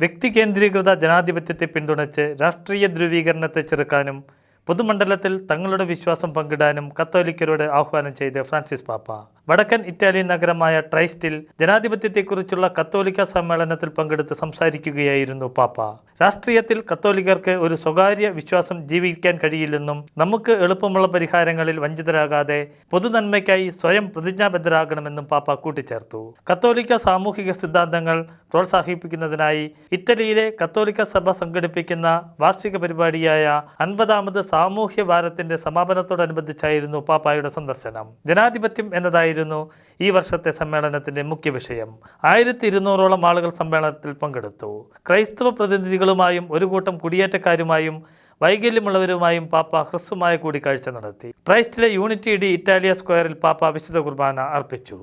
വ്യക്തി കേന്ദ്രീകൃത ജനാധിപത്യത്തെ പിന്തുണച്ച് രാഷ്ട്രീയ ധ്രുവീകരണത്തെ ചെറുക്കാനും പൊതുമണ്ഡലത്തിൽ തങ്ങളുടെ വിശ്വാസം പങ്കിടാനും കത്തോലിക്കരോട് ആഹ്വാനം ചെയ്ത് ഫ്രാൻസിസ് പാപ്പ. വടക്കൻ ഇറ്റാലിയൻ നഗരമായ ട്രൈസ്റ്റിൽ ജനാധിപത്യത്തെക്കുറിച്ചുള്ള കത്തോലിക്ക സമ്മേളനത്തിൽ പങ്കെടുത്ത് സംസാരിക്കുകയായിരുന്നു പാപ്പ. രാഷ്ട്രീയത്തിൽ കത്തോലിക്കർക്ക് ഒരു സ്വകാര്യ വിശ്വാസം ജീവിക്കാൻ കഴിയില്ലെന്നും നമുക്ക് എളുപ്പമുള്ള പരിഹാരങ്ങളിൽ വഞ്ചിതരാകാതെ പൊതുനന്മയ്ക്കായി സ്വയം പ്രതിജ്ഞാബദ്ധരാകണമെന്നും പാപ്പ കൂട്ടിച്ചേർത്തു. കത്തോലിക്ക സാമൂഹിക സിദ്ധാന്തങ്ങൾ പ്രോത്സാഹിപ്പിക്കുന്നതിനായി ഇറ്റലിയിലെ കത്തോലിക്ക സഭ സംഘടിപ്പിക്കുന്ന വാർഷിക പരിപാടിയായ 50ാമത് സാമൂഹ്യ വാരത്തിന്റെ സമാപനത്തോടനുബന്ധിച്ചായിരുന്നു പാപ്പായുടെ സന്ദർശനം. ജനാധിപത്യം എന്നതായിരുന്നു ഈ വർഷത്തെ സമ്മേളനത്തിന്റെ മുഖ്യ വിഷയം. 1200ഓളം ആളുകൾ സമ്മേളനത്തിൽ പങ്കെടുത്തു. ക്രൈസ്തവ പ്രതിനിധികളുമായും ഒരു കൂട്ടം കുടിയേറ്റക്കാരുമായും വൈകല്യമുള്ളവരുമായും പാപ്പ ഹ്രസ്വമായ കൂടിക്കാഴ്ച നടത്തി. ട്രൈസ്റ്റിലെ യൂണിറ്റി ഡി ഇറ്റാലിയ സ്ക്വയറിൽ പാപ്പ വിശുദ്ധ കുർബാന അർപ്പിച്ചു.